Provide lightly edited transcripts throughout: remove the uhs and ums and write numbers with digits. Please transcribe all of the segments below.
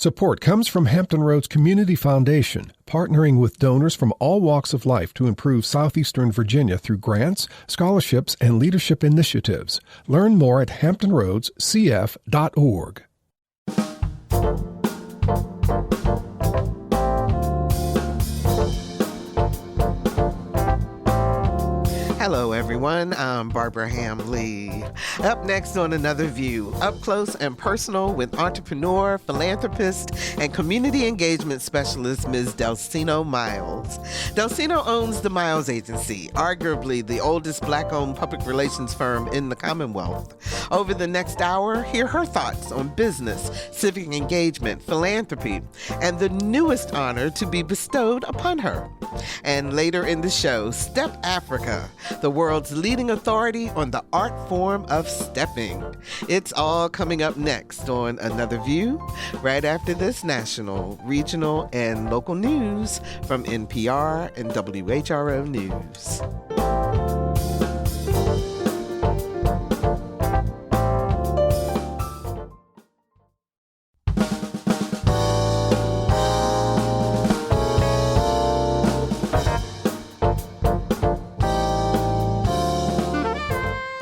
Support comes from Hampton Roads Community Foundation, partnering with donors from all walks of life to improve southeastern Virginia through grants, scholarships, and leadership initiatives. Learn more at hamptonroadscf.org. Hello, everyone. I'm Barbara Hamley. Up next on Another View, up close and personal with entrepreneur, philanthropist, and community engagement specialist, Ms. Delceno Miles. Delceno owns the Miles Agency, arguably the oldest Black-owned public relations firm in the Commonwealth. Over the next hour, hear her thoughts on business, civic engagement, philanthropy, and the newest honor to be bestowed upon her. And later in the show, Step Africa, the world's leading authority on the art form of stepping. It's all coming up next on Another View, right after this national, regional, and local news from NPR and WHRO News.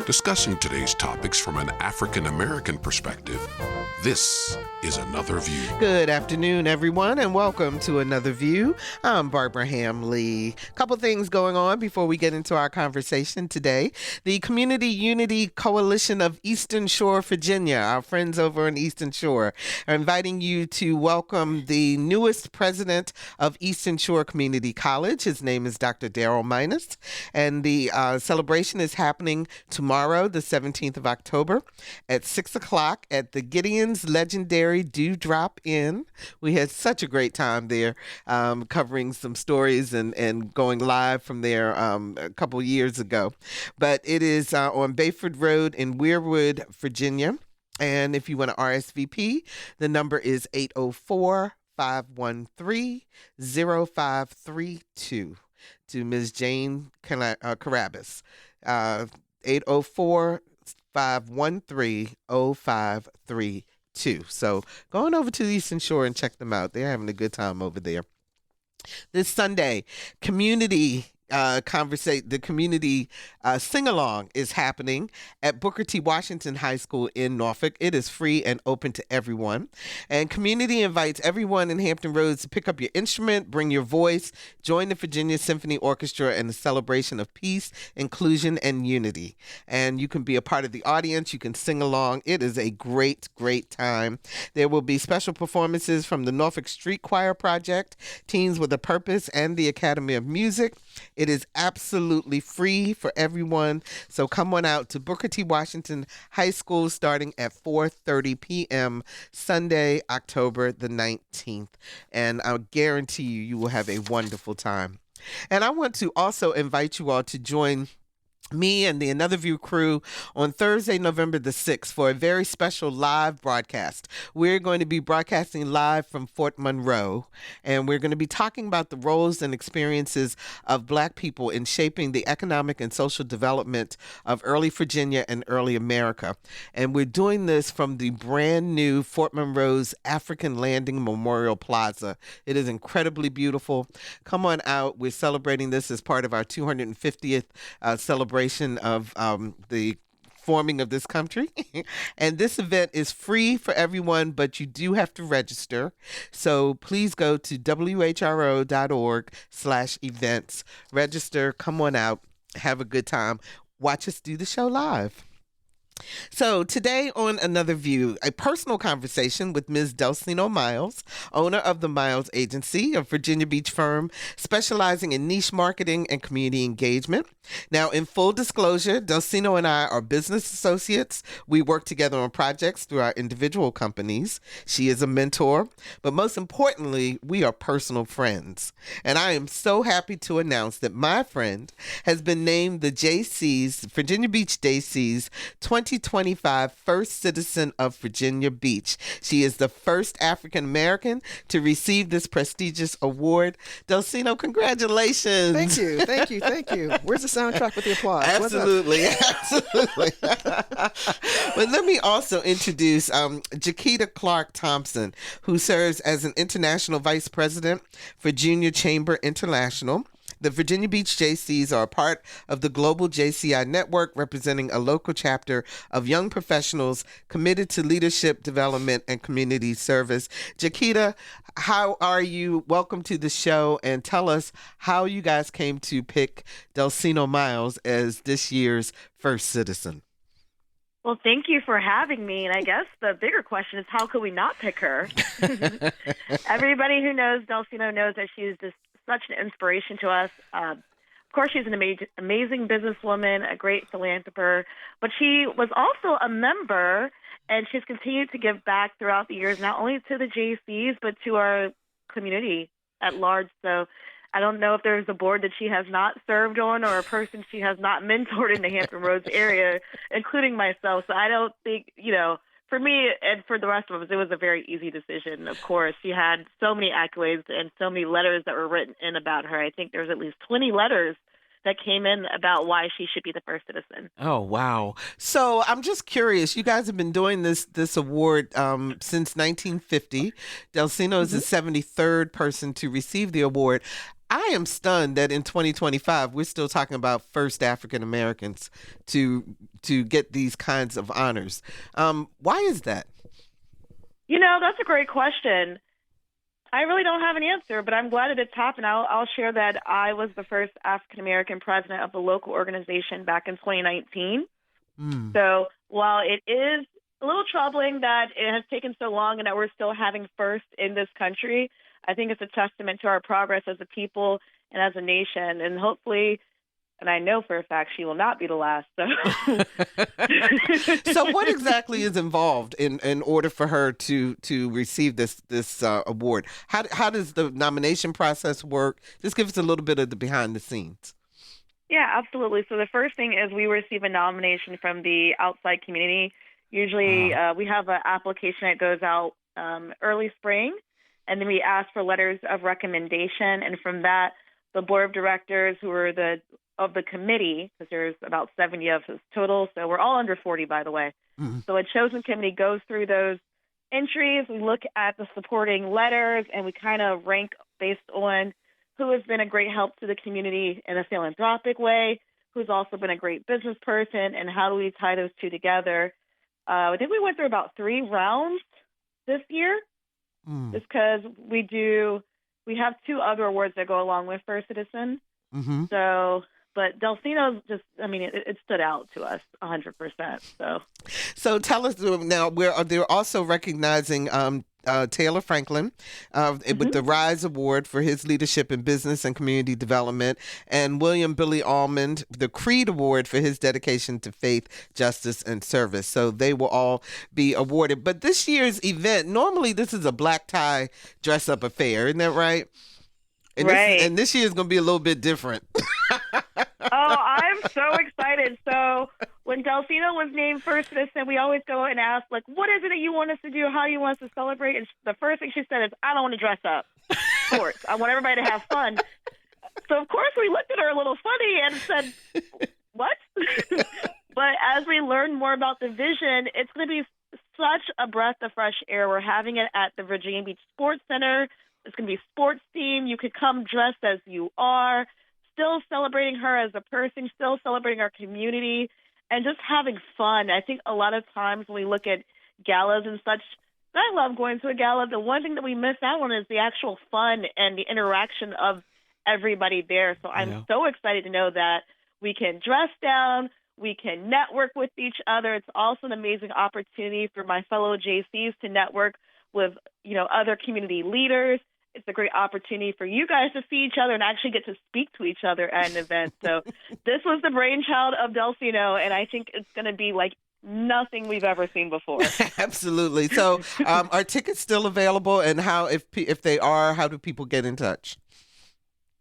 Discussing today's topics from an African-American perspective, this is Another View. Good afternoon, everyone, and welcome to Another View. I'm Barbara Hamley. A couple things going on before we get into our conversation today. The Community Unity Coalition of Eastern Shore, Virginia, our friends over on Eastern Shore, are inviting you to welcome the newest president of Eastern Shore Community College. His name is Dr. Darrell Minus, and the celebration is happening tomorrow, the 17th of October, at 6 o'clock at the Gideon's legendary Dewdrop Inn. We had such a great time there, covering some stories and going live from there a couple years ago. But it is on Bayford Road in Weirwood, Virginia. And if you want to RSVP, the number is 804-513-0532 to Ms. Jane Carabas. 804-513-0532. So go on over to the Eastern Shore and check them out. They're having a good time over there. This Sunday, the community sing-along is happening at Booker T. Washington High School in Norfolk. It is free and open to everyone. And community invites everyone in Hampton Roads to pick up your instrument, bring your voice, join the Virginia Symphony Orchestra in the celebration of peace, inclusion, and unity. And you can be a part of the audience. You can sing along. It is a great, great time. There will be special performances from the Norfolk Street Choir Project, Teens with a Purpose, and the Academy of Music. It is absolutely free for everyone. So come on out to Booker T. Washington High School starting at 4:30 p.m. Sunday, October the 19th. And I'll guarantee you will have a wonderful time. And I want to also invite you all to join me and the Another View crew on Thursday, November the 6th for a very special live broadcast. We're going to be broadcasting live from Fort Monroe, and we're going to be talking about the roles and experiences of Black people in shaping the economic and social development of early Virginia and early America. And we're doing this from the brand new Fort Monroe's African Landing Memorial Plaza. It is incredibly beautiful. Come on out. We're celebrating this as part of our 250th celebration of the forming of this country. And this event is free for everyone, but you do have to register. So please go to whro.org/events. Register, come on out, have a good time. Watch us do the show live. So today on Another View, a personal conversation with Ms. Delceno Miles, owner of the Miles Agency, a Virginia Beach firm specializing in niche marketing and community engagement. Now, in full disclosure, Delceno and I are business associates. We work together on projects through our individual companies. She is a mentor, but most importantly, we are personal friends. And I am so happy to announce that my friend has been named the Virginia Beach JC's 2025 First Citizen of Virginia Beach. She is the first African American to receive this prestigious award. Delceno, congratulations. Thank you. Where's the soundtrack with the applause? Absolutely. But let me also introduce Jaquita Clark Thompson, who serves as an international vice president for Junior Chamber International. The Virginia Beach JCs are a part of the global JCI network, representing a local chapter of young professionals committed to leadership development and community service. Jaquita, how are you? Welcome to the show, and tell us how you guys came to pick Delceno Miles as this year's first citizen. Well, thank you for having me. And I guess the bigger question is, how could we not pick her? Everybody who knows Delceno knows that she's just such an inspiration to us. Of course, she's an amazing businesswoman, a great philanthropist, but she was also a member, and she's continued to give back throughout the years, not only to the JCs, but to our community at large. So I don't know if there's a board that she has not served on or a person she has not mentored in the Hampton Roads area, including myself. So I don't think, for me and for the rest of us, it was a very easy decision. Of course, she had so many accolades and so many letters that were written in about her. I think there's at least 20 letters that came in about why she should be the first citizen. Oh, wow. So I'm just curious. You guys have been doing this award since 1950. Delceno is the 73rd person to receive the award. I am stunned that in 2025, we're still talking about first African Americans to get these kinds of honors. Why is that? That's a great question. I really don't have an answer, but I'm glad that it's happened. I'll share that I was the first African American president of the local organization back in 2019. So while it is a little troubling that it has taken so long and that we're still having first in this country, I think it's a testament to our progress as a people and as a nation. And hopefully, and I know for a fact, she will not be the last. So what exactly is involved in order for her to receive this award? How does the nomination process work? Just give us a little bit of the behind the scenes. Yeah, absolutely. So the first thing is we receive a nomination from the outside community. Usually we have an application that goes out early spring. And then we ask for letters of recommendation. And from that, the board of directors who are of the committee, because there's about 70 of us total, so we're all under 40, by the way. So a chosen committee goes through those entries. We look at the supporting letters, and we kind of rank based on who has been a great help to the community in a philanthropic way, who's also been a great business person, and how do we tie those two together. I think we went through about 3 rounds this year. Just because we have 2 other awards that go along with First Citizen. So, but Delceno it stood out to us 100%. So tell us now, they're also recognizing Taylor Franklin with the RISE Award for his leadership in business and community development, and William Billy Almond, the Creed Award for his dedication to faith, justice, and service. So they will all be awarded. But this year's event, normally this is a black tie dress up affair, isn't that right? And right. This year is going to be a little bit different. Oh, I'm so excited. So when Delceno was named first citizen, we always go and ask, what is it that you want us to do? How do you want us to celebrate? And the first thing she said is, I don't want to dress up. Of course. I want everybody to have fun. So, of course, we looked at her a little funny and said, what? But as we learn more about the vision, it's going to be such a breath of fresh air. We're having it at the Virginia Beach Sports Center. It's going to be sports themed. You could come dressed as you are, still celebrating her as a person, still celebrating our community, and just having fun. I think a lot of times when we look at galas and such, I love going to a gala. The one thing that we miss out on is the actual fun and the interaction of everybody there. So I'm so excited to know that we can dress down, we can network with each other. It's also an amazing opportunity for my fellow JCs to network with, other community leaders. It's a great opportunity for you guys to see each other and actually get to speak to each other at an event. So this was the brainchild of Delceno, and I think it's going to be like nothing we've ever seen before. Absolutely. So are tickets still available, and how, if they are, how do people get in touch?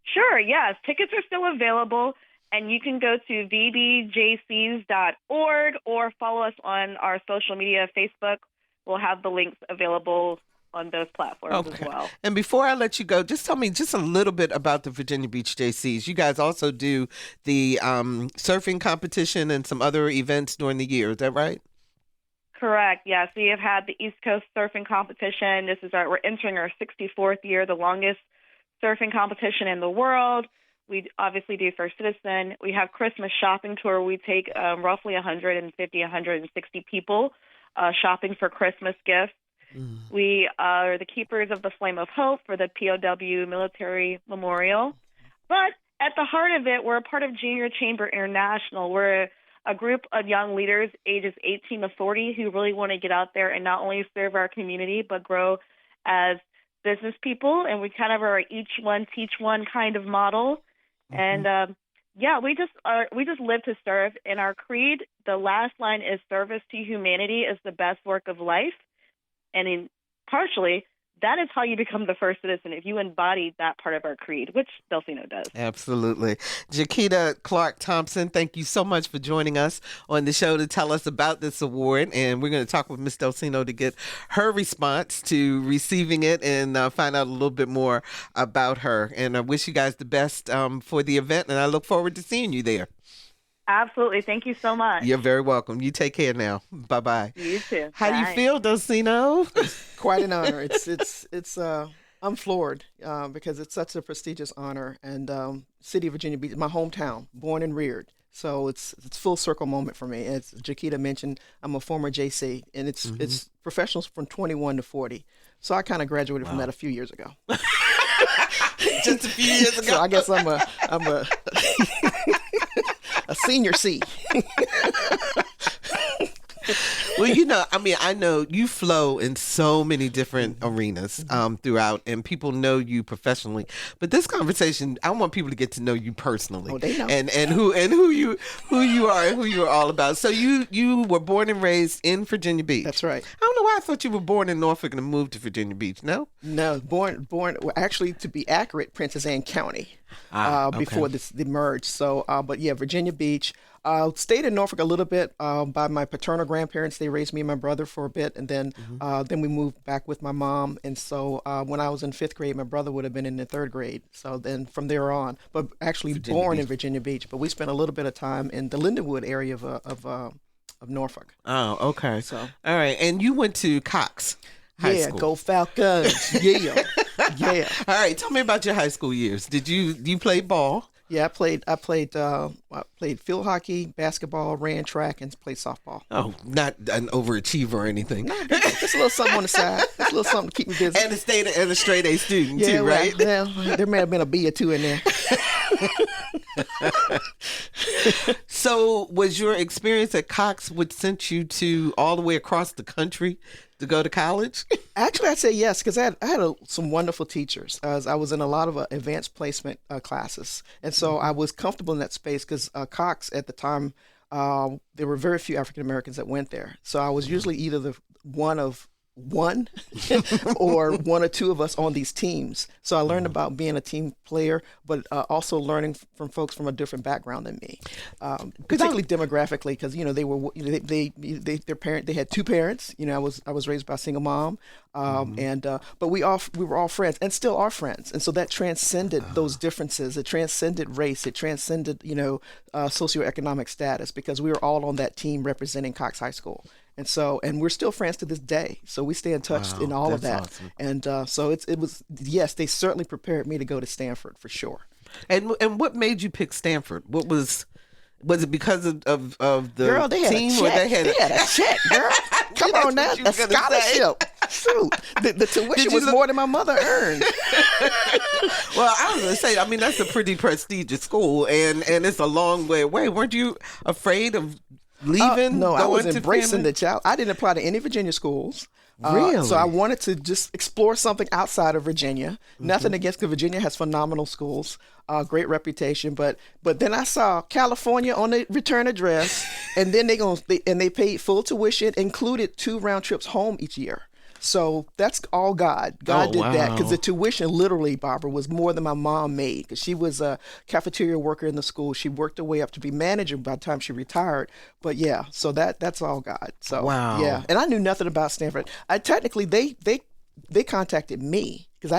Sure, yes. Tickets are still available. And you can go to vbjcs.org or follow us on our social media, Facebook. We'll have the links available on those platforms as well. And before I let you go, just tell me just a little bit about the Virginia Beach JCs. You guys also do the surfing competition and some other events during the year. Is that right? Correct. Yes, we have had the East Coast Surfing Competition. We're entering our 64th year, the longest surfing competition in the world. We obviously do First Citizen. We have Christmas shopping tour. We take roughly 150, 160 people shopping for Christmas gifts. We are the keepers of the Flame of Hope for the POW Military Memorial. But at the heart of it, we're a part of Junior Chamber International. We're a group of young leaders ages 18 to 40 who really want to get out there and not only serve our community, but grow as business people. And we kind of are each one, teach one kind of model. And we just live to serve. In our creed, the last line is service to humanity is the best work of life. And partially, that is how you become the first citizen, if you embody that part of our creed, which Delceno does. Absolutely. Jaquita Clark Thompson, thank you so much for joining us on the show to tell us about this award. And we're going to talk with Ms. Delceno to get her response to receiving it and find out a little bit more about her. And I wish you guys the best for the event, and I look forward to seeing you there. Absolutely. Thank you so much. You're very welcome. You take care now. Bye-bye. You too. How do you Bye. feel, Delceno? Quite an honor. I'm floored because it's such a prestigious honor. And City of Virginia Beach, my hometown, born and reared. So it's full circle moment for me. As Jaquita mentioned, I'm a former JC, and it's professionals from 21 to 40. So I kind of graduated from that a few years ago. Just a few years ago. So I guess I'm a a senior C. Well, I know you flow in so many different arenas throughout, and people know you professionally. But this conversation, I want people to get to know you personally. Oh, they know. And who you are and who you're all about. So you were born and raised in Virginia Beach. That's right. I don't know why I thought you were born in Norfolk and moved to Virginia Beach. No? No, born. Well, actually, to be accurate, Princess Anne County. Before the merge. So, but yeah, Virginia Beach. Stayed in Norfolk a little bit by my paternal grandparents. They raised me and my brother for a bit, and then we moved back with my mom. And so when I was in 5th grade, my brother would have been in the 3rd grade. So then from there on, but actually born in Virginia Beach. But we spent a little bit of time in the Lindenwood area of Norfolk. Oh, okay. So all right, and you went to Cox High School. Go Falcons! Yeah. All right, tell me about your high school years. Did you play ball? Yeah, I played field hockey, basketball, ran track, and played softball. Oh, not an overachiever or anything. No, just a little something on the side. Just a little something to keep me busy. And a straight A student yeah, too, right? Well, there may have been a B or two in there. So, was your experience at Cox what sent you to all the way across the country to go to college? Actually, I'd say yes, because I had some wonderful teachers. As I was in a lot of advanced placement classes, and so I was comfortable in that space because Cox at the time, there were very few African Americans that went there. So I was usually either the one of one or one or two of us on these teams. So I learned about being a team player, but also learning from folks from a different background than me, particularly demographically, because they had 2 parents. I was raised by a single mom, but we were all friends and still are friends, and so that transcended those differences. It transcended race. It transcended socioeconomic status, because we were all on that team representing Cox High School. And we're still friends to this day. So we stay in touch in all of that. Awesome. And so it was, yes, they certainly prepared me to go to Stanford for sure. And what made you pick Stanford? What was it because of the girl, they had team? A check. They had a check, girl. Come on now, a scholarship. Shoot, the tuition was more than my mother earned. Well, I was going to say, I mean, that's a pretty prestigious school, and it's a long way away. Weren't you afraid of leaving? No, I was embracing the child. I didn't apply to any Virginia schools. Really? So I wanted to just explore something outside of Virginia. Nothing against, because Virginia has phenomenal schools, great reputation. But then I saw California on the return address, and then they paid full tuition, included 2 round trips home each year. So that's all God. God did that, because wow. the tuition, literally, Barbara, was more than my mom made, because she was a cafeteria worker in the school. She worked her way up to be manager by the time she retired. But yeah, so that's all God. So Wow. yeah, and I knew nothing about Stanford. I technically they contacted me, because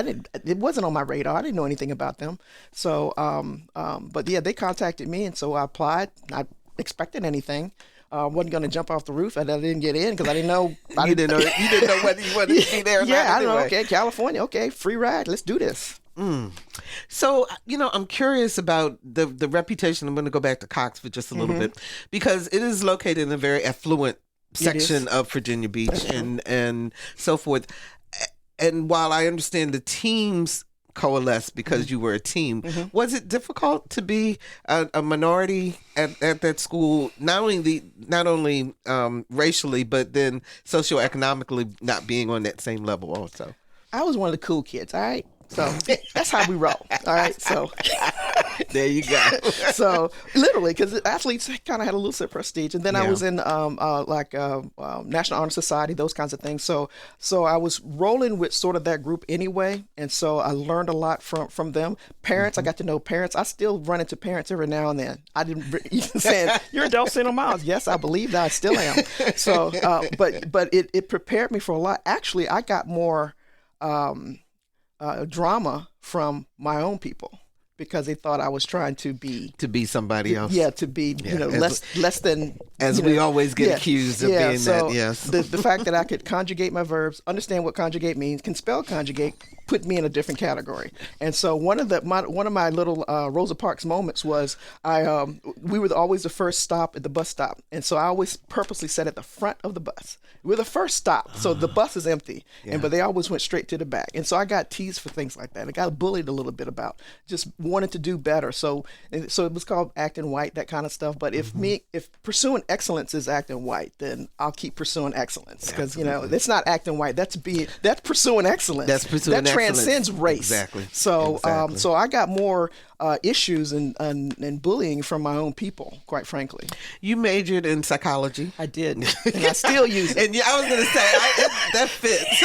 it wasn't on my radar. I didn't know anything about them. So but yeah, they contacted me, and so I applied. Not expecting anything. Wasn't going to jump off the roof, and I didn't get in because I didn't know. You didn't know whether you wanted to be there or not. Yeah, I don't know. Anyway. Okay, California. Okay, free ride. Let's do this. So, I'm curious about the reputation. I'm going to go back to Cox for just a little bit, because it is located in a very affluent section of Virginia Beach and so forth. And while I understand the teams coalesce because you were a team, was it difficult to be a minority at that school, not only racially, but then socioeconomically not being on that same level also? I was one of the cool kids. All right. So that's how we roll. All right. So there you go. So literally, because athletes kind of had a little bit of prestige, and then I was in National Honor Society, those kinds of things. So I was rolling with sort of that group anyway, and so I learned a lot from them. Parents, I got to know parents. I still run into parents every now and then. I didn't even saying you're Delceno Miles. Yes, I believe that. I still am. So, but it prepared me for a lot. Actually, I got more drama from my own people, because they thought I was trying to be somebody else. Yeah, to be less than, as we always get accused of being so that. Yes, the fact that I could conjugate my verbs, understand what conjugate means, can spell conjugate, put me in a different category. And so one of my little Rosa Parks moments was we were always the first stop at the bus stop, and so I always purposely sat at the front of the bus. We're the first stop, so the bus is empty, but they always went straight to the back. And so I got teased for things like that. I got bullied a little bit about just wanted to do better. So it was called acting white, that kind of stuff. But if pursuing excellence is acting white, then I'll keep pursuing excellence, because it's not acting white. That's pursuing excellence. That's pursuing excellence. That transcends race. Exactly. So so I got more issues and bullying from my own people, quite frankly. You majored in psychology. I did, and I still use it. And I was going to say that fits.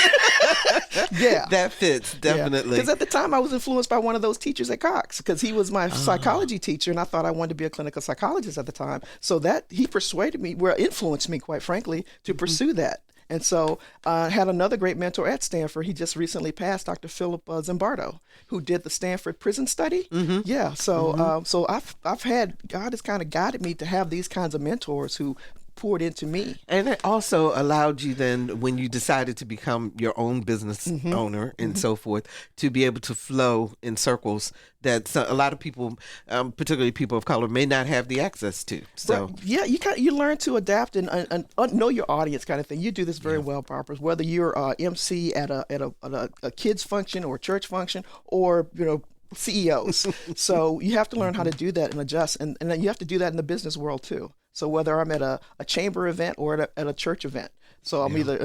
Yeah, that fits definitely. Because at the time I was influenced by one of those teachers at Cox, because he was my psychology teacher, and I thought I wanted to be a clinical psychologist at the time. So that he persuaded me, influenced me, quite frankly, to pursue that. And so I had another great mentor at Stanford. He just recently passed, Dr. Philip Zimbardo, who did the Stanford prison study. Yeah. So so I've had, God has kind of guided me to have these kinds of mentors who poured into me. And it also allowed you then, when you decided to become your own business owner and so forth, to be able to flow in circles that a lot of people, particularly people of color, may not have the access to. So right. Yeah, you learn to adapt and know your audience, kind of thing. You do this very well, Barbara. Whether you're a MC at a kids function or a church function, or CEOs. So you have to learn how to do that and adjust, and then you have to do that in the business world too. So whether I'm at a chamber event or at a church event, so I'm either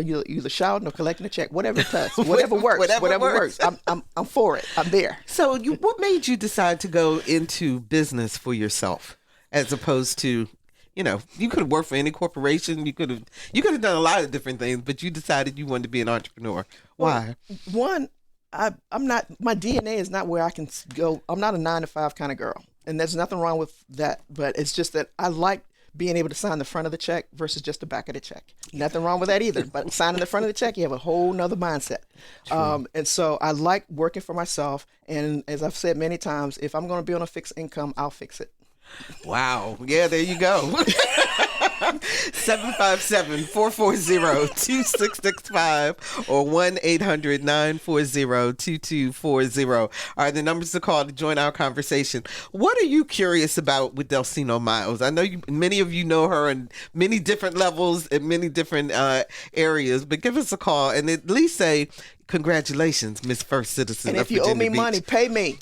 shouting or collecting a check, whatever it does, whatever works, whatever works. I'm for it. I'm there. So what made you decide to go into business for yourself, as opposed to, you could have worked for any corporation, you could have done a lot of different things, but you decided you wanted to be an entrepreneur. Why? Well, one, I'm not. My DNA is not where I can go. I'm not a 9-to-5 kind of girl, and there's nothing wrong with that. But it's just that I like being able to sign the front of the check versus just the back of the check. Nothing wrong with that either. But signing the front of the check, you have a whole nother mindset. And so I like working for myself. And as I've said many times, if I'm going to be on a fixed income, I'll fix it. Wow. Yeah, there you go. 757-440-2665 or 1-800-940-2240 are the numbers to call to join our conversation. What are you curious about with Delceno Miles? I know many of you know her in many different levels and many different areas, but give us a call and at least say, congratulations, Miss First Citizen and of Virginia if you owe me Beach. money, pay me.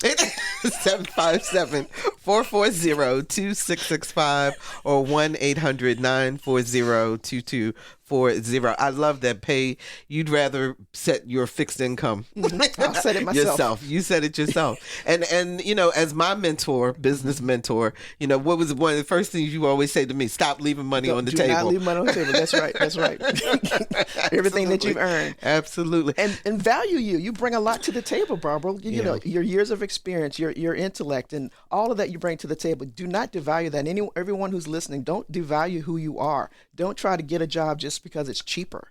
757-440-2665 or 1-800-940-2240. for zero. I love that pay. You'd rather set your fixed income. I'll set it myself. Yourself. You said it yourself. And as my mentor, business mentor, what was one of the first things you always say to me? Stop leaving money on the table. Do not leave money on the table. That's right. That's right. Everything that you've earned. Absolutely. And value you. You bring a lot to the table, Barbara. You know, your years of experience, your intellect, and all of that you bring to the table. Do not devalue that. Everyone who's listening, don't devalue who you are. Don't try to get a job just because it's cheaper.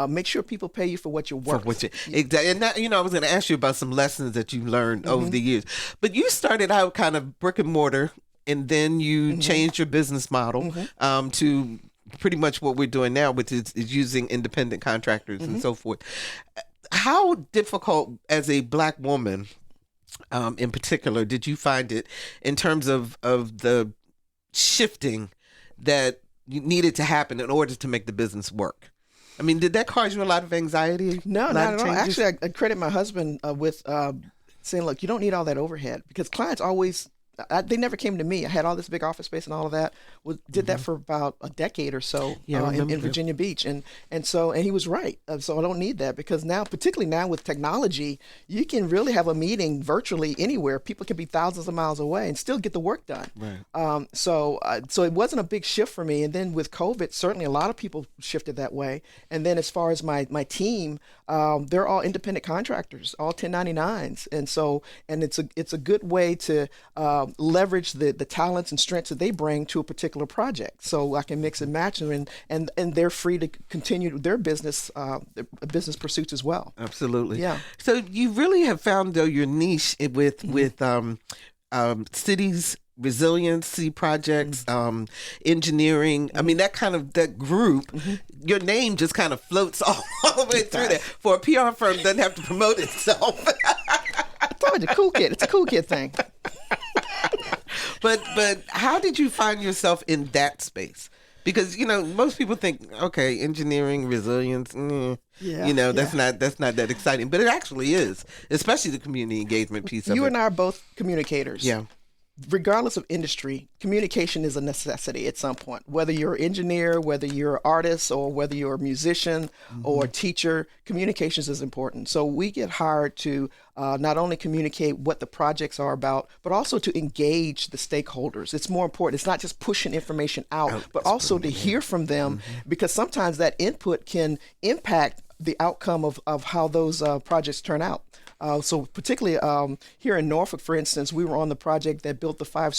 Make sure people pay you for what you're worth. Exactly. And that, I was going to ask you about some lessons that you learned over the years. But you started out kind of brick and mortar, and then you changed your business model to pretty much what we're doing now, which is using independent contractors and so forth. How difficult, as a Black woman in particular, did you find it in terms of the shifting that needed to happen in order to make the business work? I mean, did that cause you a lot of anxiety? No, not at all. Actually, I credit my husband with saying, look, you don't need all that overhead, because clients always, they never came to me. I had all this big office space and all of that. Did that for about a decade or so in Virginia Beach. And he was right. So I don't need that, because now, particularly now with technology, you can really have a meeting virtually anywhere. People can be thousands of miles away and still get the work done. Right. So it wasn't a big shift for me. And then with COVID, certainly a lot of people shifted that way. And then as far as my team, they're all independent contractors, all 1099s. And it's a good way to leverage the talents and strengths that they bring to a particular project. So I can mix and match them, and they're free to continue their business pursuits as well. Absolutely. Yeah. So you really have found, though, your niche with cities, resiliency projects, engineering. I mean, that group, your name just kind of floats all the way through there. For a PR firm, doesn't have to promote itself. I told you, cool kid. It's a cool kid thing. But how did you find yourself in that space? Because most people think, okay, engineering, resilience, that's not that exciting, but it actually is, especially the community engagement piece of it. You and I are both communicators. Yeah. Regardless of industry, communication is a necessity at some point. Whether you're an engineer, whether you're an artist, or whether you're a musician or a teacher, communications is important. So we get hired to not only communicate what the projects are about, but also to engage the stakeholders. It's more important. It's not just pushing information out, but also to hear from them, because sometimes that input can impact the outcome of how those projects turn out. So particularly here in Norfolk, for instance, we were on the project that built the 5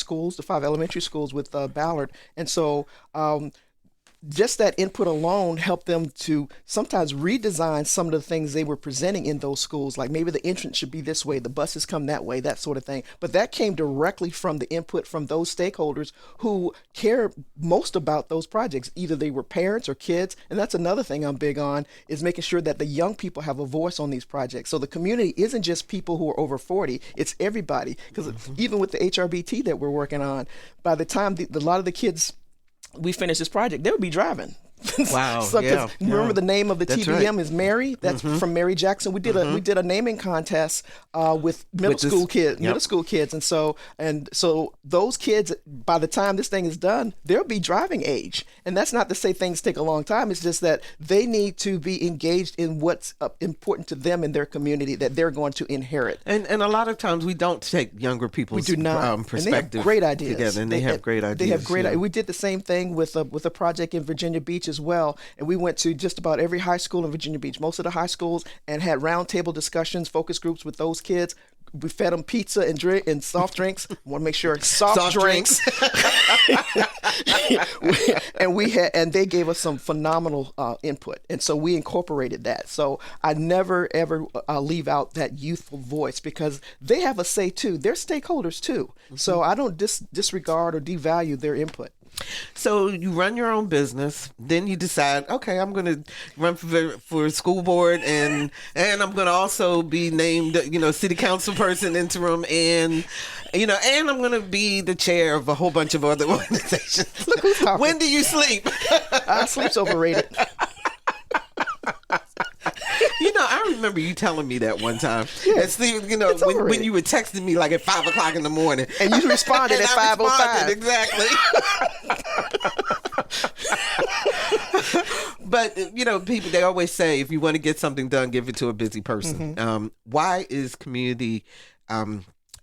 elementary schools with Ballard. And so just that input alone helped them to sometimes redesign some of the things they were presenting in those schools, like maybe the entrance should be this way, the buses come that way, that sort of thing. But that came directly from the input from those stakeholders who care most about those projects. Either they were parents or kids, and that's another thing I'm big on, is making sure that the young people have a voice on these projects. So the community isn't just people who are over 40, it's everybody. Because even with the HRBT that we're working on, by the time a lot of the kids we finish this project, they would be driving. Wow. Remember the name of the TBM is Mary. That's from Mary Jackson. We did a naming contest with middle school kids, and so those kids, by the time this thing is done, they'll be driving age. And that's not to say things take a long time. It's just that they need to be engaged in what's important to them in their community that they're going to inherit. And a lot of times we don't take younger people's perspective. And they have great ideas together, and they have great ideas. They have great ideas. We did the same thing with a project in Virginia Beach as well, and we went to just about every high school in Virginia Beach, most of the high schools, and had roundtable discussions, focus groups with those kids. We fed them pizza and drink and soft drinks. I want to make sure soft drinks. and they gave us some phenomenal input, and so we incorporated that. So I never ever leave out that youthful voice, because they have a say too. They're stakeholders too. So I don't disregard or devalue their input. So you run your own business, then you decide, okay, I'm going to run for school board, and I'm going to also be named, city council person interim, and I'm going to be the chair of a whole bunch of other organizations. Look who's talking. When do you sleep? Sleep's overrated. I remember you telling me that one time. Yeah, and Steve, when you were texting me like at 5:00 in the morning, and you responded at 5:05. Exactly. But, people, they always say, if you want to get something done, give it to a busy person. Why is community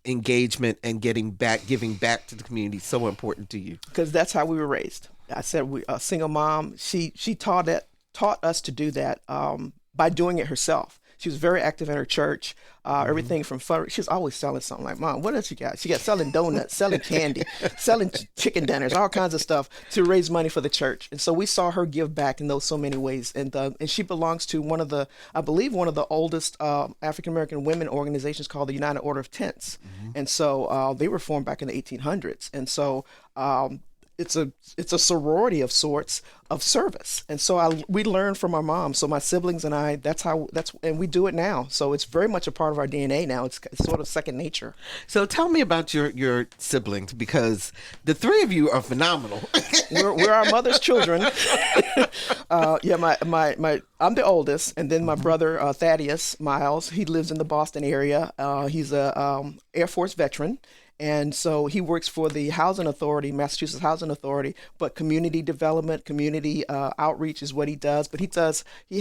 engagement and giving back to the community so important to you? Because that's how we were raised. I said, a single mom, she taught us to do that by doing it herself. She was very active in her church. Everything from she was always selling something. Like, Mom, what else you got? She got selling donuts, selling candy, selling chicken dinners, all kinds of stuff to raise money for the church. And so we saw her give back in those so many ways. And she belongs to one of the oldest African American women organizations called the United Order of Tents. And so they were formed back in the 1800s. And so it's a sorority of sorts of service. And so we learned from our mom. So my siblings and I, and we do it now. So it's very much a part of our DNA now. It's sort of second nature. So tell me about your siblings, because the three of you are phenomenal. We're our mother's children. I'm the oldest, and then my brother Thaddeus Miles. He lives in the Boston area. He's a Air Force veteran. And so he works for the Housing Authority, Massachusetts Housing Authority, but community development, community outreach is what he does. But he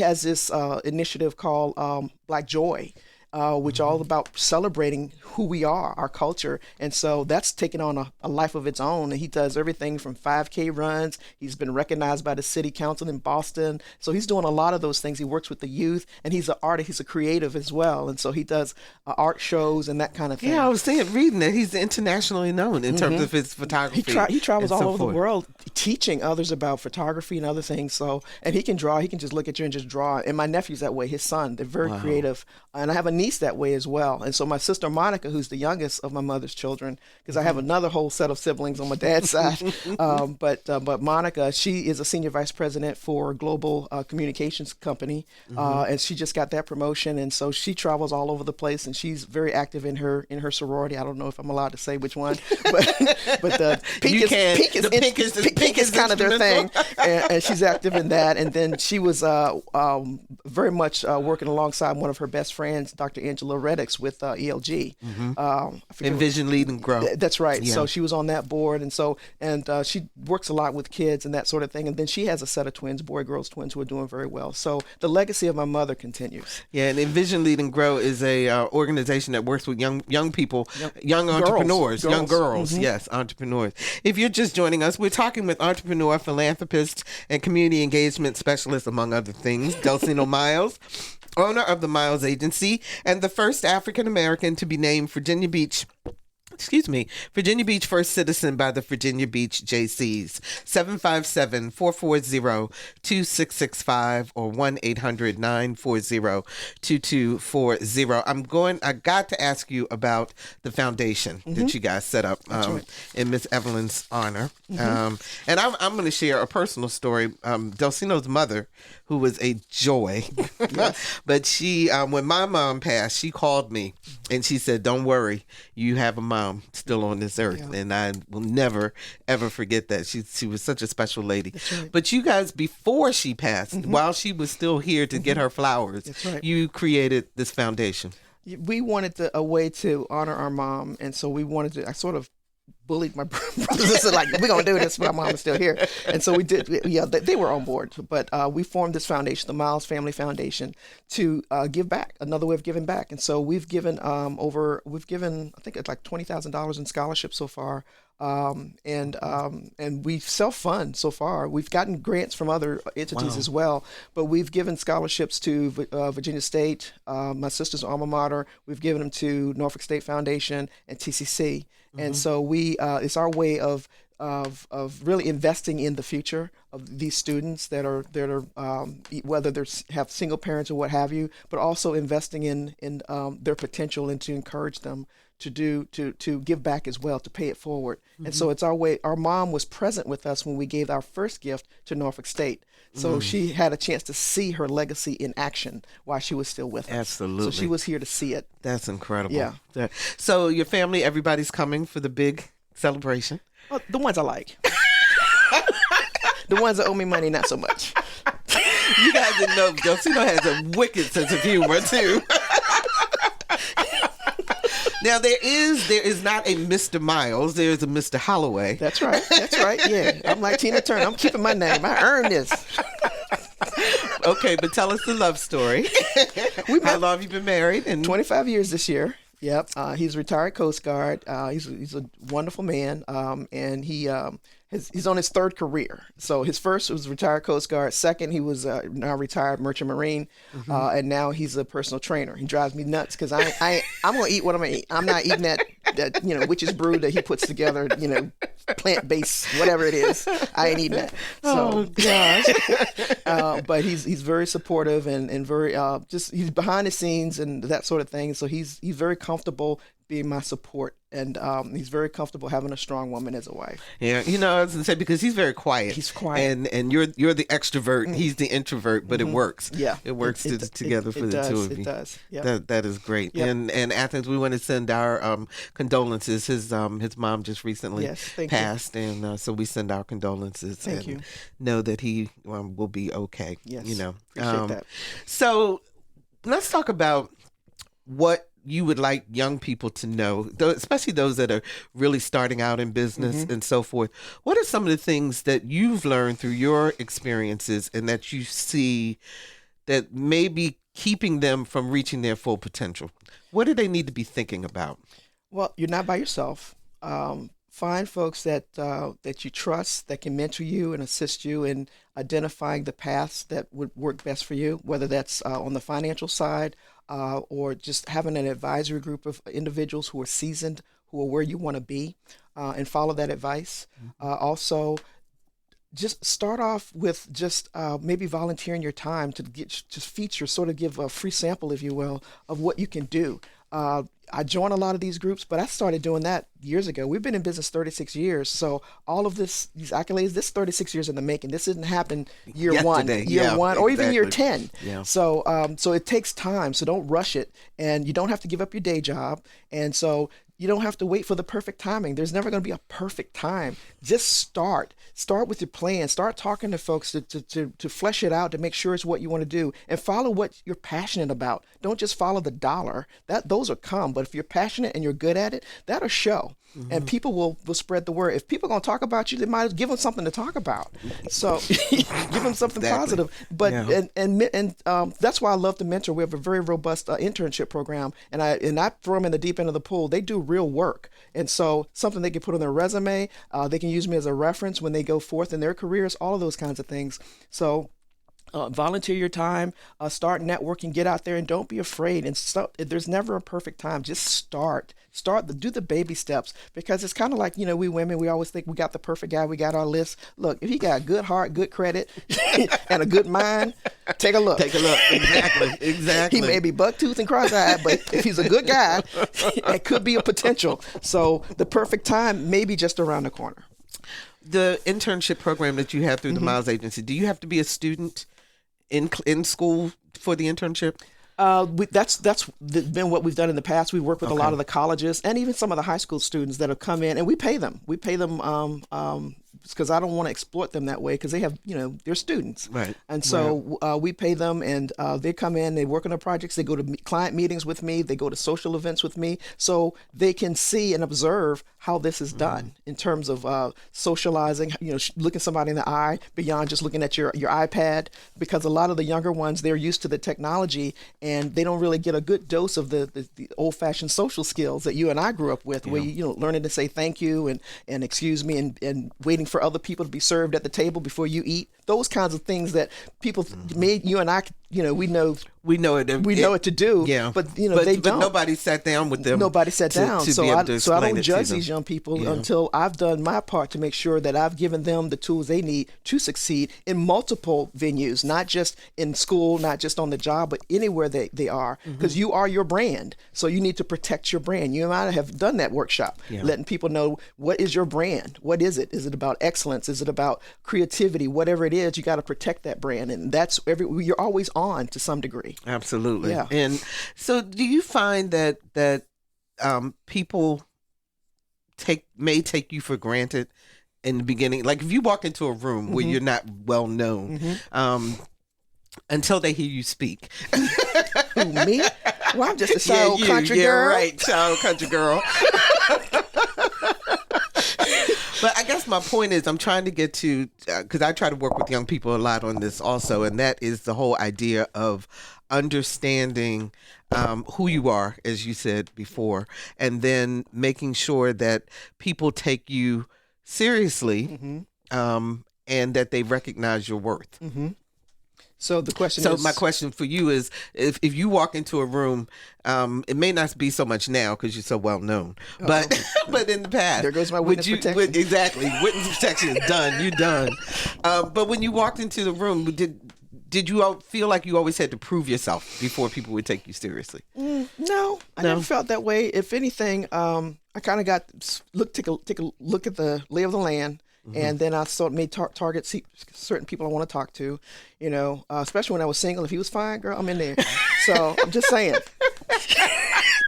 has this initiative called Black Joy, which all about celebrating who we are, our culture. And so that's taken on a life of its own. And he does everything from 5K runs. He's been recognized by the city council in Boston. So he's doing a lot of those things. He works with the youth, and he's an artist. He's a creative as well. And so he does art shows and that kind of thing. Yeah, I was reading that he's internationally known in terms of his photography. He travels all over the world teaching others about photography and other things. So, and he can draw. He can just look at you and just draw. And my nephew's that way. His son, they're very creative. And I have a niece that way as well. And so my sister Monica, who's the youngest of my mother's children, because I have another whole set of siblings on my dad's side. But Monica, she is a senior vice president for a global communications company, and she just got that promotion. And so she travels all over the place, and she's very active in her sorority. I don't know if I'm allowed to say which one, but the pink is kind of their thing, and she's active in that. And then she was very much working alongside one of her best friends, Dr. Angela Reddix, with ELG. Envision, Lead, and Grow. That's right. Yeah. So she was on that board, and she works a lot with kids and that sort of thing. And then she has a set of twins, boy-girls twins, who are doing very well. So the legacy of my mother continues. Yeah, and Envision, Lead, and Grow is a organization that works with young people, young entrepreneurs, young girls. Yes, entrepreneurs. If you're just joining us, we're talking with entrepreneur, philanthropist, and community engagement specialist, among other things, Delceno Miles, owner of the Miles Agency and the first African American to be named Virginia Beach First Citizen by the Virginia Beach JCs. 757-440-2665 or 1-800-940-2240. I got to ask you about the foundation that you guys set up in Miss Evelyn's honor. And I'm going to share a personal story. Delceno's mother, who was a joy, but she, when my mom passed, she called me and she said, "Don't worry, you have a mom still on this earth." And I will never ever forget that. She was such a special lady. Right. But you guys, before she passed, while she was still here to get her flowers, you created this foundation. We wanted a way to honor our mom, and so we wanted to. I sort of bullied my brothers and said, like, we're going to do this, but my mom is still here. And so we did. Yeah, they were on board. But we formed this foundation, the Miles Family Foundation, to give back, another way of giving back. And so we've given I think it's like $20,000 in scholarships so far. And we self-fund so far. We've gotten grants from other entities as well, but we've given scholarships to Virginia State, my sister's alma mater. We've given them to Norfolk State Foundation and TCC. And so it's our way of really investing in the future of these students that are whether they have single parents or what have you, but also investing in their potential and to encourage them to give back as well, to pay it forward. And so it's our way. Our mom was present with us when we gave our first gift to Norfolk State. So she had a chance to see her legacy in action while she was still with us. Absolutely. So she was here to see it. That's incredible. Yeah. So your family, everybody's coming for the big celebration? Oh, the ones I like. The ones that owe me money, not so much. You guys didn't know Delceno has a wicked sense of humor too. Now there is not a Mr. Miles. There is a Mr. Holloway. That's right. Yeah, I'm like Tina Turner. I'm keeping my name. I earned this. Okay, but tell us the love story. How long have you been married? And 25 years this year. Yep. He's a retired Coast Guard. He's a wonderful man, and he's on his third career. So his first was retired Coast Guard. Second, he was now retired Merchant Marine, and now he's a personal trainer. He drives me nuts because I'm gonna eat what I'm gonna eat. I'm not eating that witch's brew that he puts together. Plant-based, whatever it is. I ain't eating that. So, gosh. But he's very supportive and very he's behind the scenes and that sort of thing. So he's very comfortable being my support, and he's very comfortable having a strong woman as a wife. Yeah, I was gonna say, because he's very quiet. He's quiet, and you're the extrovert. He's the introvert, but it works. Yeah, it works together for the two of you. It does. Yeah, that is great. Yep. And Athens, we want to send our condolences. His mom just recently passed, and so we send our condolences. Thank you. Know that he will be okay. Yes, appreciate that. So let's talk about what you would like young people to know, especially those that are really starting out in business and so forth. What are some of the things that you've learned through your experiences and that you see that may be keeping them from reaching their full potential? What do they need to be thinking about? Well, you're not by yourself. Find folks that you trust, that can mentor you and assist you in identifying the paths that would work best for you, whether that's on the financial side, or just having an advisory group of individuals who are seasoned, who are where you want to be, and follow that advice. Also, just start off with just maybe volunteering your time to feature, sort of give a free sample, if you will, of what you can do. I joined a lot of these groups, but I started doing that years ago. We've been in business 36 years, so all of these accolades, this is 36 years in the making. This didn't happen year one, or even year 10. Yeah. So it takes time, so don't rush it, and you don't have to give up your day job, and so you don't have to wait for the perfect timing. There's never going to be a perfect time. Just start with your plan. Start talking to folks to flesh it out, to make sure it's what you want to do, and follow what you're passionate about. Don't just follow the dollar. Those will come, but if you're passionate and you're good at it, that'll show. And people will spread the word. If people are going to talk about you, they might as well give them something to talk about. So give them something positive. But and that's why I love to mentor. We have a very robust internship program, and I throw them in the deep end of the pool. They do real work, and so something they can put on their resume. They can use me as a reference when they go forth in their careers. All of those kinds of things. So. Volunteer your time, start networking, get out there, and don't be afraid. And there's never a perfect time. Just start, do the baby steps, because it's kind of like, we women, we always think we got the perfect guy, we got our list. Look, if he got a good heart, good credit, and a good mind, take a look. Exactly. He may be buck-toothed and cross-eyed, but if he's a good guy, it could be a potential. So the perfect time may be just around the corner. The internship program that you have through the Miles Agency, do you have to be a student in school for the internship? That's been what we've done in the past. We work with a lot of the colleges and even some of the high school students that have come in, and we pay them. We pay them because I don't want to exploit them that way, because they have, they're students. Right. And so we pay them, and they come in, they work on their projects, they go to client meetings with me, they go to social events with me, so they can see and observe how this is done in terms of socializing, looking somebody in the eye beyond just looking at your iPad, because a lot of the younger ones, they're used to the technology, and they don't really get a good dose of the old-fashioned social skills that you and I grew up with, where learning to say thank you and excuse me and waiting for other people to be served at the table before you eat. Those kinds of things that people made you and I, we know it to do. Yeah. But they don't. But nobody sat down with them. Nobody sat down. So I don't judge these young people Yeah. until I've done my part to make sure that I've given them the tools they need to succeed in multiple venues, not just in school, not just on the job, but anywhere they are. Because you are your brand. So you need to protect your brand. You and I have done that workshop, letting people know, what is your brand? What is it? Is it about excellence? Is it about creativity? Whatever it is, you got to protect that brand. And that's you're always on to some degree. Absolutely. Yeah. And so do you find that people may take you for granted in the beginning? Like if you walk into a room where you're not well known, until they hear you speak. Who, me? Well, I'm just a shy old country girl. Right, shy old country girl. But I guess my point is I'm trying to get to, because I try to work with young people a lot on this also, and that is the whole idea of understanding who you are, as you said before, and then making sure that people take you seriously, and that they recognize your worth. So the question So is... my question for you is, if you walk into a room, it may not be so much now because you're so well known, but but in the past, there goes my witness protection. Exactly, witness protection is done. You're done. But when you walked into the room, did you all feel like you always had to prove yourself before people would take you seriously? No, I never felt that way. If anything, I kind of got take a look at the lay of the land. And then I made target certain people I want to talk to, especially when I was single. If he was fine, girl, I'm in there. So I'm just saying.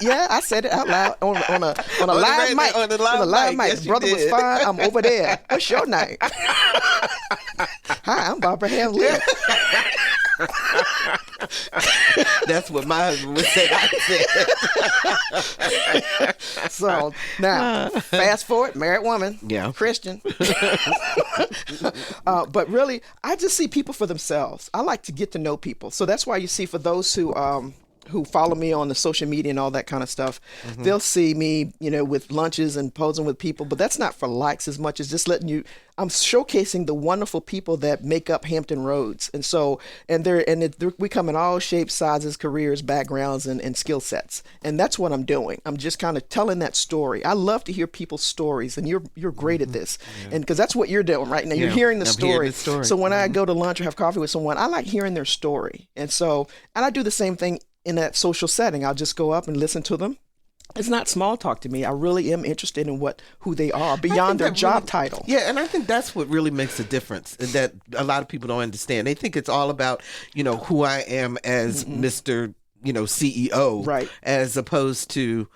Yeah, I said it out loud on a live mic. On the live mic. Yes, brother was fine. I'm over there. What's your name? Hi, I'm Barbara Hamlin. That's what my husband would say. I said. So now, fast forward, married woman, Christian. But really, I just see people for themselves. I like to get to know people. So that's why you see, for those who follow me on the social media and all that kind of stuff, they'll see me, with lunches and posing with people, but that's not for likes as much as just I'm showcasing the wonderful people that make up Hampton Roads. And so, we come in all shapes, sizes, careers, backgrounds, and skill sets. And that's what I'm doing. I'm just kind of telling that story. I love to hear people's stories, and you're great at this. And because that's what you're doing right now. You're hearing the story. So when I go to lunch or have coffee with someone, I like hearing their story. And I do the same thing in that social setting. I'll just go up and listen to them. It's not small talk to me. I really am interested in who they are beyond their job title. Yeah, and I think that's what really makes a difference, that a lot of people don't understand. They think it's all about, who I am as Mr. CEO, right? As opposed to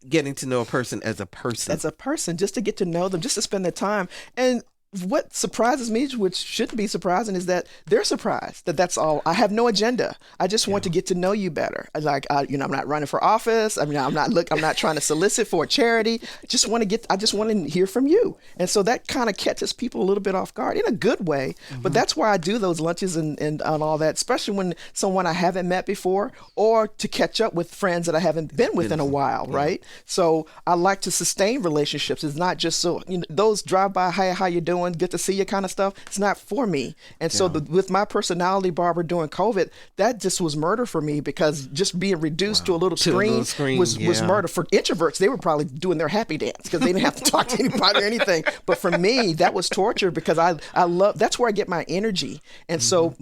getting to know a person as a person. As a person, just to get to know them, just to spend their time. And what surprises me, which shouldn't be surprising, is that they're surprised that that's all. I have no agenda. I just want to get to know you better. I'm not running for office. I'm not trying to solicit for a charity. I just want to hear from you. And so that kind of catches people a little bit off guard in a good way. But that's why I do those lunches and all that, especially when someone I haven't met before, or to catch up with friends that I haven't been with in a while, right? So I like to sustain relationships. It's not just those drive by, hey, how you doing? Good to see you kind of stuff. It's not for me. And so with my personality, Barbara, during COVID, that just was murder for me, because just being reduced to a little screen was murder. For introverts, they were probably doing their happy dance because they didn't have to talk to anybody or anything. But for me, that was torture, because I love, that's where I get my energy. And so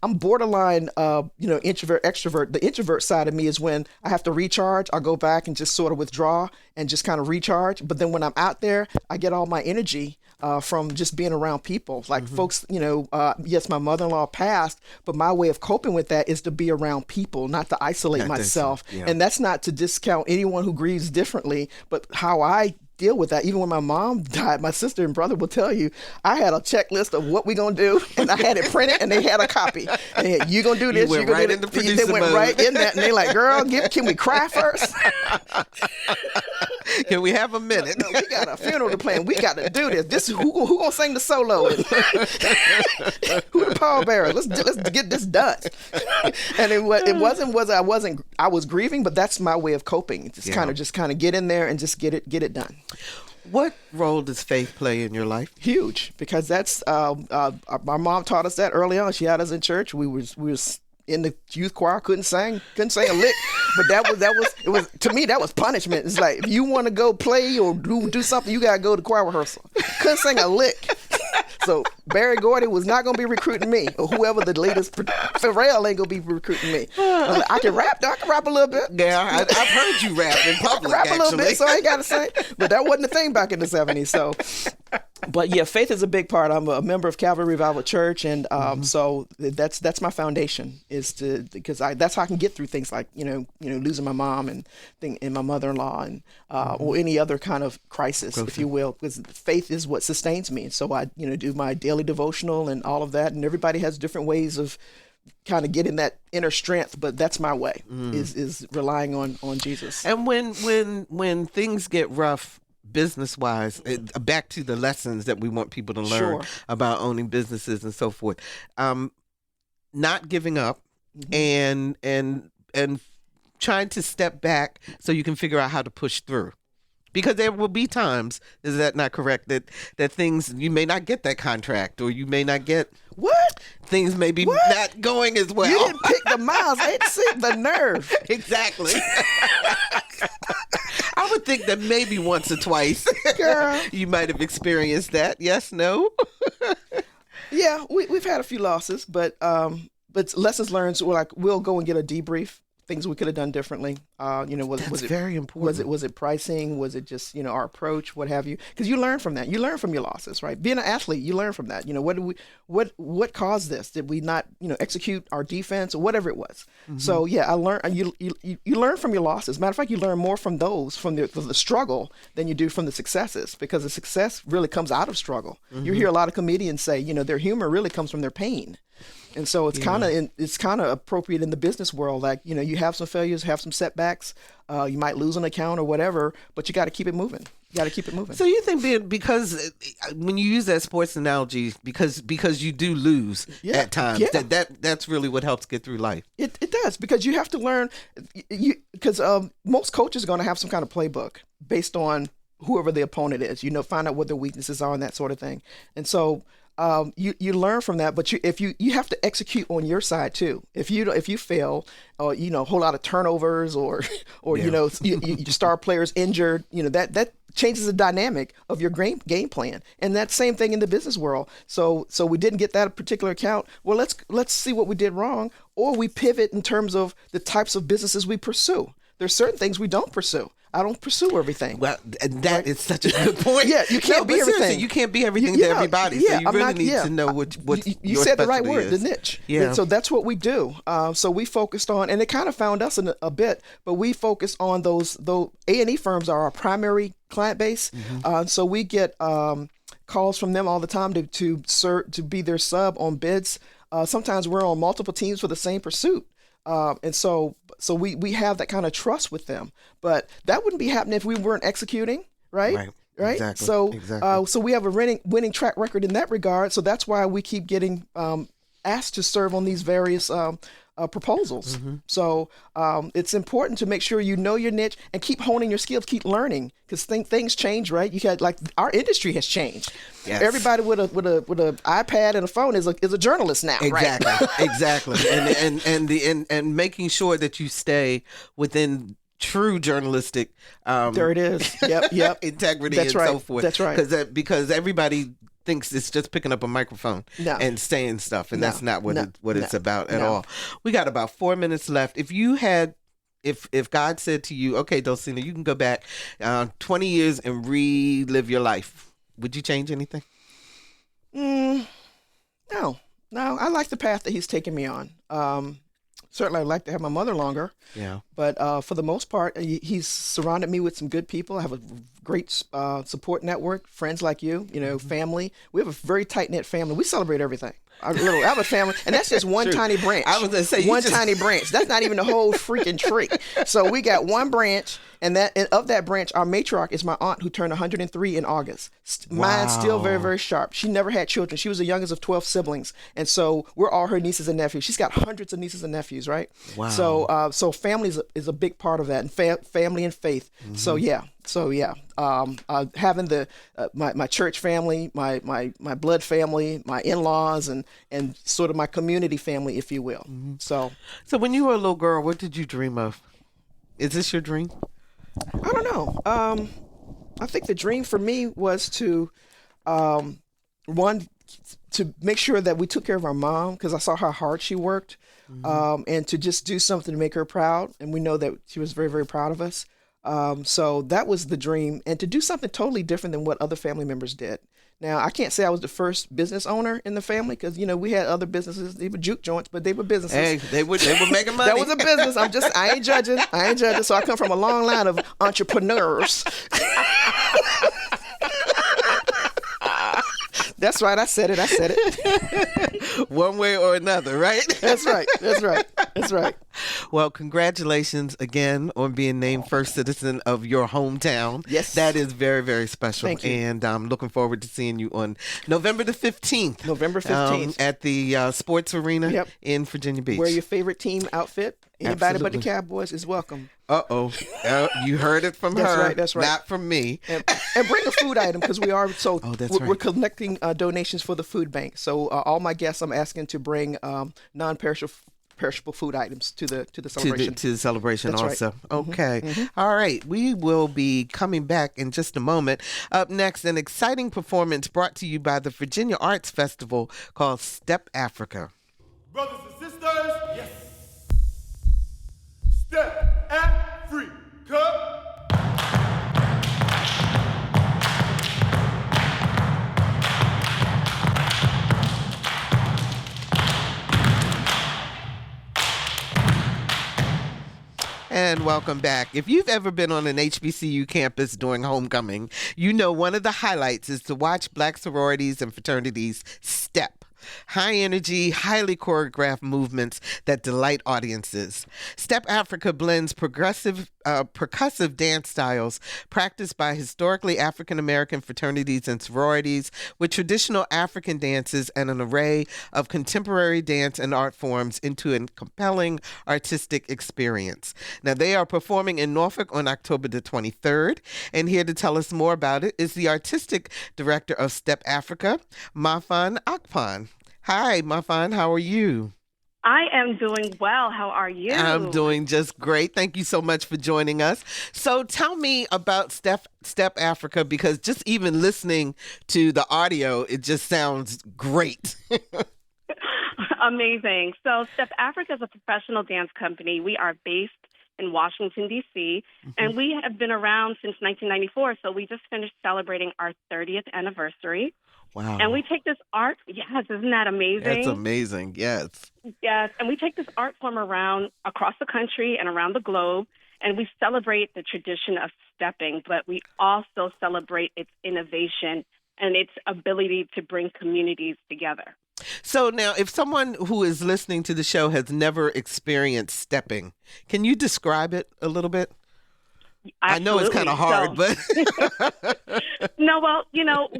I'm borderline, introvert, extrovert. The introvert side of me is when I have to recharge. I'll go back and just sort of withdraw and just kind of recharge. But then when I'm out there, I get all my energy from just being around people. Like folks, yes, my mother-in-law passed, but my way of coping with that is to be around people, not to isolate myself. And that's not to discount anyone who grieves differently, but how I deal with that. Even when my mom died, my sister and brother will tell you, I had a checklist of what we gonna do, and I had it printed, and they had a copy. And you gonna do this, you gonna do this. They went right in that, and they like, girl, can we cry first? Can we have a minute? No, we got a funeral to plan. We got to do this. This is who gonna sing the solo? Who the pallbearer? Let's get this done. And I was grieving, but that's my way of coping. Just kind of get in there and just get it done. What role does faith play in your life? Huge, because that's our mom taught us that early on. She had us in church. We was in the youth choir, couldn't sing a lick, but it was to me, that was punishment. It's like, if you want to go play or do something, you gotta go to choir rehearsal. Couldn't sing a lick. So Barry Gordy was not going to be recruiting me, or whoever the latest Pharrell ain't going to be recruiting me. I can rap, though. I can rap a little bit. Yeah, I've heard you rap in public, I can rap a little bit, so I ain't got to sing. But that wasn't the thing back in the 70s. So, but yeah, faith is a big part. I'm a member of Calvary Revival Church, and so that's my foundation, because that's how I can get through things like losing my mom and my mother-in-law and or any other kind of crisis, if you will, because faith is what sustains me. And so I do my daily devotional and all of that, and everybody has different ways of kind of getting that inner strength, but that's my way, is relying on Jesus. And when things get rough business-wise, back to the lessons that we want people to learn Sure. about owning businesses and so forth. Not giving up Mm-hmm. and trying to step back so you can figure out how to push through. Because there will be times, is that not correct, that things, you may not get that contract, or you may not get, What? things may be What? not going as well. You didn't pick the miles. It's the nerve. Exactly. I would think that maybe once or twice Girl. you might have experienced that. Yes, no? Yeah, we've had a few losses, but lessons learned. So we'll go and get a debrief. Things we could have done differently. Was it very important. Was it pricing? Was it just our approach? What have you? Because you learn from that. You learn from your losses, right? Being an athlete, you learn from that. What caused this? Did we not execute our defense or whatever it was? Mm-hmm. So yeah, I learned. You learn from your losses. Matter of fact, you learn more from those from the struggle than you do from the successes, because the success really comes out of struggle. Mm-hmm. You hear a lot of comedians say their humor really comes from their pain. And so it's kind of appropriate in the business world. Like, you have some failures, have some setbacks. You might lose an account or whatever, but you got to keep it moving. So you think because when you use that sports analogy, because you do lose at times, that's really what helps get through life. It does, because you have to learn. Because most coaches are going to have some kind of playbook based on whoever the opponent is. Find out what their weaknesses are and that sort of thing. And so you learn from that, but you have to execute on your side too. If you fail, or a whole lot of turnovers, or your star players injured, that changes the dynamic of your game plan. And that same thing in the business world. So we didn't get that particular account. Well, let's see what we did wrong, or we pivot in terms of the types of businesses we pursue. There's certain things we don't pursue. I don't pursue everything. Well, that is such a good point. Yeah, you can't be everything. You can't be everything to everybody. So you really need to know what you your said the right specialty word, is. the niche. Yeah. And so that's what we do. So we focused on, and it kind of found us in a bit, but we focus on those A&E firms are our primary client base. Mm-hmm. So we get calls from them all the time to be their sub on bids. Sometimes we're on multiple teams for the same pursuit. And so we have that kind of trust with them, but that wouldn't be happening if we weren't executing, right? Right. Exactly. So we have a winning track record in that regard. So that's why we keep getting asked to serve on these various proposals. Mm-hmm. So it's important to make sure you know your niche and keep honing your skills, keep learning, because things change, right? You had our industry has changed. Yes. Everybody with a iPad and a phone is a journalist now, exactly. right? Exactly. And making sure that you stay within true journalistic there it is. Yep. integrity That's and right. so forth. That's right. Because everybody thinks it's just picking up a microphone and saying stuff, and that's not what it's about at all. We got about 4 minutes left. If you had, if God said to you, okay, Delceno, you can go back 20 years and relive your life, would you change anything? No. I like the path that he's taken me on. Certainly, I'd like to have my mother longer. Yeah. But for the most part, he's surrounded me with some good people. I have a great support network, friends like you, family. We have a very tight-knit family. We celebrate everything. I have a family, and that's just one tiny branch. I was going to say, tiny branch. That's not even the whole freaking tree. So we got one branch, and of that branch, our matriarch is my aunt, who turned 103 in August. Mine's still very, very sharp. She never had children. She was the youngest of 12 siblings, and so we're all her nieces and nephews. She's got hundreds of nieces and nephews, right? Wow. So family is a big part of that, and family and faith. Mm-hmm. So yeah. Having my church family, my blood family, my in-laws, and sort of my community family, if you will. Mm-hmm. So when you were a little girl, what did you dream of? Is this your dream? I don't know. I think the dream for me was to make sure that we took care of our mom, because I saw how hard she worked, and to just do something to make her proud. And we know that she was very, very proud of us. So that was the dream, and to do something totally different than what other family members did. Now, I can't say I was the first business owner in the family, because, we had other businesses. They were juke joints, but they were businesses. Hey, they were making money. That was a business. I ain't judging. So I come from a long line of entrepreneurs. That's right. I said it. One way or another, right? That's right. Well, congratulations again on being named first citizen of your hometown. Yes. That is very, very special. Thank you. And I'm looking forward to seeing you on November the 15th. November 15th. At the sports arena Yep. in Virginia Beach. Wear your favorite team outfit. Anybody but the Absolutely. Cowboys is welcome. Uh-oh. You heard it from That's her. right, that's right. Not from me. And bring a food item because we are we're right. collecting donations for the food bank. So all my guests, I'm asking to bring non-perishable food items to the celebration. To the celebration That's right. also. Okay. All right. We will be coming back in just a moment. Up next, an exciting performance brought to you by the Virginia Arts Festival called Step Africa. Brothers and sisters, yes. Step Africa. And welcome back. If you've ever been on an HBCU campus during homecoming, you know one of the highlights is to watch Black sororities and fraternities step. High energy, highly choreographed movements that delight audiences. Step Africa blends percussive dance styles practiced by historically African American fraternities and sororities with traditional African dances and an array of contemporary dance and art forms into a compelling artistic experience. Now, they are performing in Norfolk on October the 23rd, and here to tell us more about it is the artistic director of Step Africa, Mafan Akpan. Hi, Mafan. How are you? I am doing well. How are you? I'm doing just great. Thank you so much for joining us. So tell me about Step Africa, because just even listening to the audio, it just sounds great. Amazing. So Step Africa is a professional dance company. We are based in Washington, D.C., and we have been around since 1994. So we just finished celebrating our 30th anniversary. Wow. And we take this art, yes, isn't that amazing? That's amazing, yes. Yes, and we take this art form around across the country and around the globe, and we celebrate the tradition of stepping, but we also celebrate its innovation and its ability to bring communities together. So now, if someone who is listening to the show has never experienced stepping, can you describe it a little bit? Absolutely. I know it's kind of hard, but... No, well,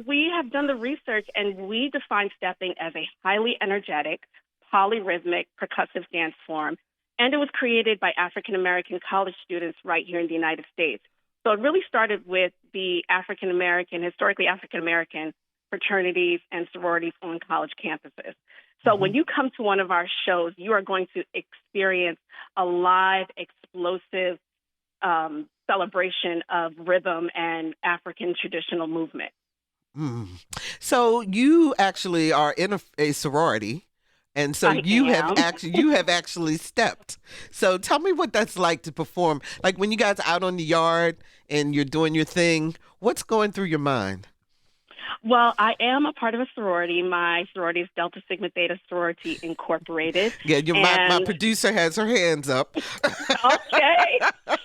we have done the research, and we define stepping as a highly energetic, polyrhythmic, percussive dance form, and it was created by African-American college students right here in the United States. So it really started with the historically African-American fraternities and sororities on college campuses. So when you come to one of our shows, you are going to experience a live, explosive celebration of rhythm and African traditional movement. So you actually are in a sorority, and so you have actually stepped. So tell me what that's like to perform. Like when you guys are out on the yard and you're doing your thing, what's going through your mind? Well, I am a part of a sorority. My sorority is Delta Sigma Theta Sorority Incorporated. Yeah, my producer has her hands up. Okay.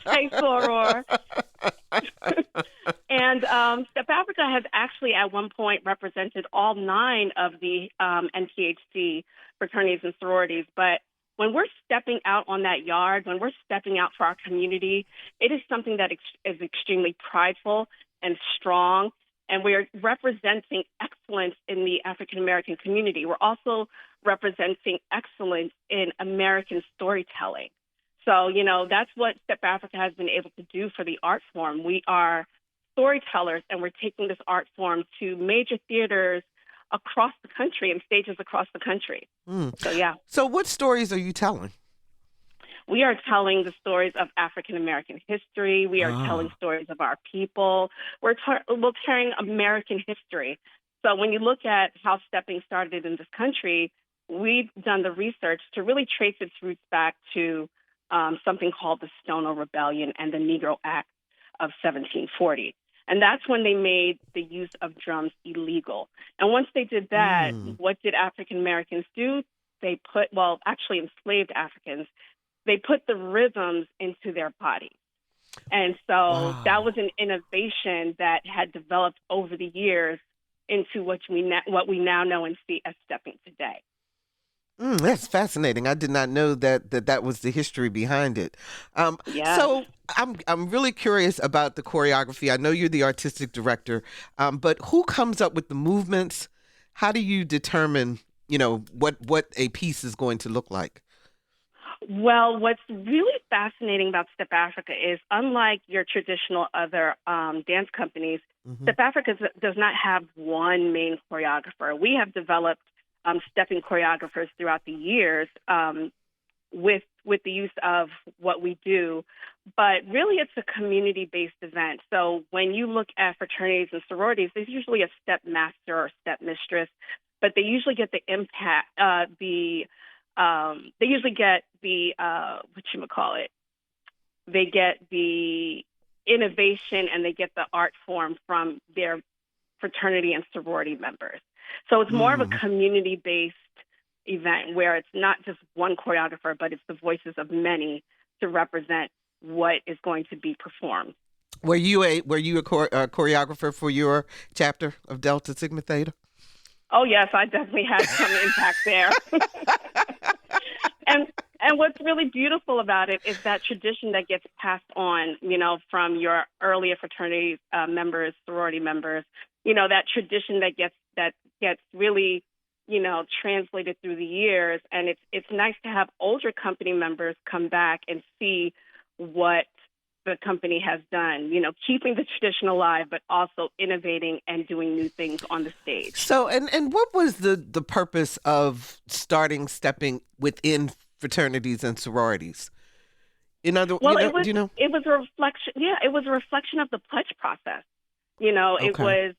Hey, soror. And Step Africa has actually at one point represented all 9 of the NTHC fraternities and sororities. But when we're stepping out on that yard, when we're stepping out for our community, it is something that is extremely prideful and strong. And we're representing excellence in the African-American community. We're also representing excellence in American storytelling. So, that's what Step Africa has been able to do for the art form. We are storytellers, and we're taking this art form to major theaters across the country and stages across the country. So, yeah. So what stories are you telling? We are telling the stories of African-American history. We are telling stories of our people. We're telling American history. So when you look at how stepping started in this country, we've done the research to really trace its roots back to something called the Stono Rebellion and the Negro Act of 1740. And that's when they made the use of drums illegal. And once they did that, what did African-Americans do? They actually enslaved Africans, they put the rhythms into their body. And so that was an innovation that had developed over the years into what we now know and see as stepping today. That's fascinating. I did not know that was the history behind it. Yes. So I'm really curious about the choreography. I know you're the artistic director, but who comes up with the movements? How do you determine, what a piece is going to look like? Well, what's really fascinating about Step Africa is, unlike your traditional other dance companies, Step Africa does not have one main choreographer. We have developed stepping choreographers throughout the years with the use of what we do. But really, it's a community-based event. So when you look at fraternities and sororities, there's usually a step master or step mistress, but they usually get the impact, they usually get the, they get the innovation and they get the art form from their fraternity and sorority members. So it's more of a community-based event where it's not just one choreographer, but it's the voices of many to represent what is going to be performed. Were you a choreographer for your chapter of Delta Sigma Theta? Oh, yes, I definitely had some impact there. And what's really beautiful about it is that tradition that gets passed on, from your earlier fraternity members, sorority members, that tradition that gets really, translated through the years. And it's nice to have older company members come back and see what the company has done, keeping the tradition alive, but also innovating and doing new things on the stage. So, and what was the purpose of starting stepping within fraternities and sororities? It was a reflection. Yeah, it was a reflection of the pledge process. It was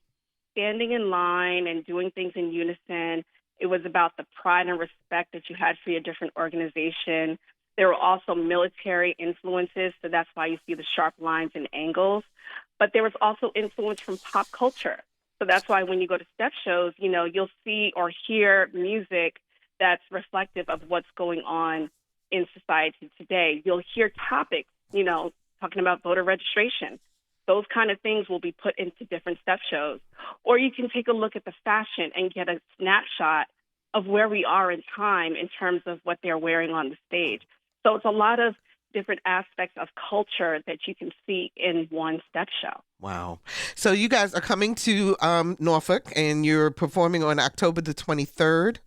standing in line and doing things in unison. It was about the pride and respect that you had for your different organization. There were also military influences, so that's why you see the sharp lines and angles. But there was also influence from pop culture. So that's why when you go to step shows, you'll see or hear music that's reflective of what's going on in society today. You'll hear topics, talking about voter registration. Those kind of things will be put into different step shows. Or you can take a look at the fashion and get a snapshot of where we are in time in terms of what they're wearing on the stage. So it's a lot of different aspects of culture that you can see in one step show. Wow. So you guys are coming to Norfolk, and you're performing on October the 23rd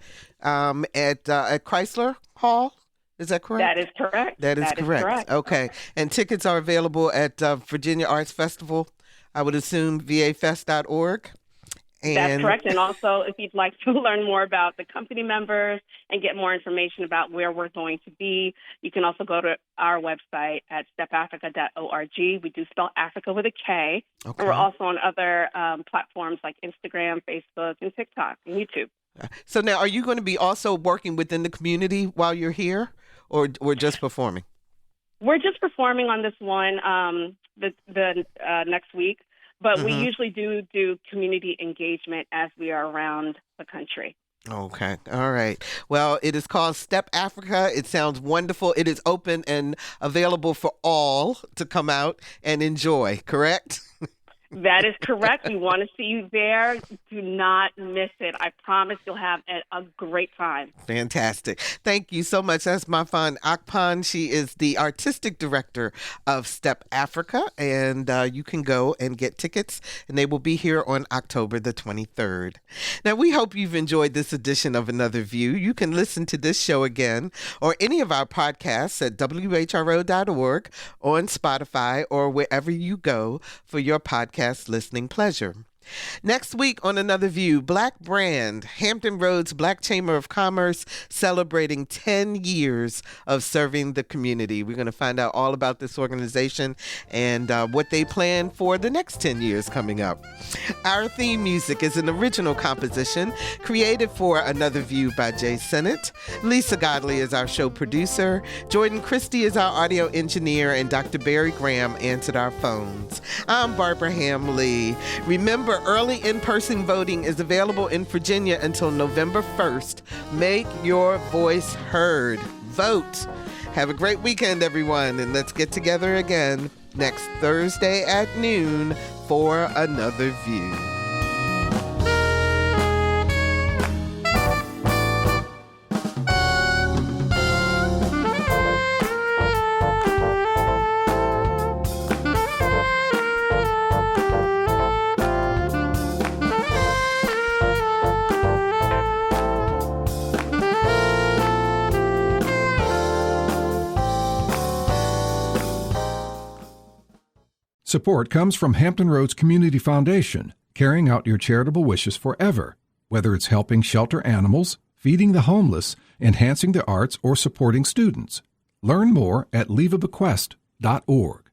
at Chrysler Hall. Is that correct? That is correct. That is correct. Okay. And tickets are available at Virginia Arts Festival, I would assume, vafest.org. That's correct. And also, if you'd like to learn more about the company members and get more information about where we're going to be, you can also go to our website at stepafrica.org. We do spell Africa with a K. Okay. And we're also on other platforms like Instagram, Facebook, and TikTok, and YouTube. So now, are you going to be also working within the community while you're here, or just performing? We're just performing on this one the next week. But we usually do community engagement as we are around the country. Okay. All right. Well, it is called Step Africa. It sounds wonderful. It is open and available for all to come out and enjoy, correct? That is correct. We want to see you there. Do not miss it. I promise you'll have a great time. Fantastic. Thank you so much. That's my friend Akpan. She is the artistic director of Step Africa, and you can go and get tickets, and they will be here on October the 23rd. Now, we hope you've enjoyed this edition of Another View. You can listen to this show again or any of our podcasts at whro.org, on Spotify, or wherever you go for your podcast listening pleasure. Next week on Another View, Black Brand, Hampton Roads Black Chamber of Commerce, celebrating 10 years of serving the community. We're going to find out all about this organization and what they plan for the next 10 years coming up. Our theme music is an original composition created for Another View by Jay Sennett. Lisa Godley is our show producer. Jordan Christie is our audio engineer, and Dr. Barry Graham answered our phones. I'm Barbara Ham-Lee. Remember, early in-person voting is available in Virginia until November 1st. Make your voice heard. Vote. Have a great weekend, everyone, and let's get together again next Thursday at noon for Another View. Support comes from Hampton Roads Community Foundation, carrying out your charitable wishes forever, whether it's helping shelter animals, feeding the homeless, enhancing the arts, or supporting students. Learn more at leaveabequest.org.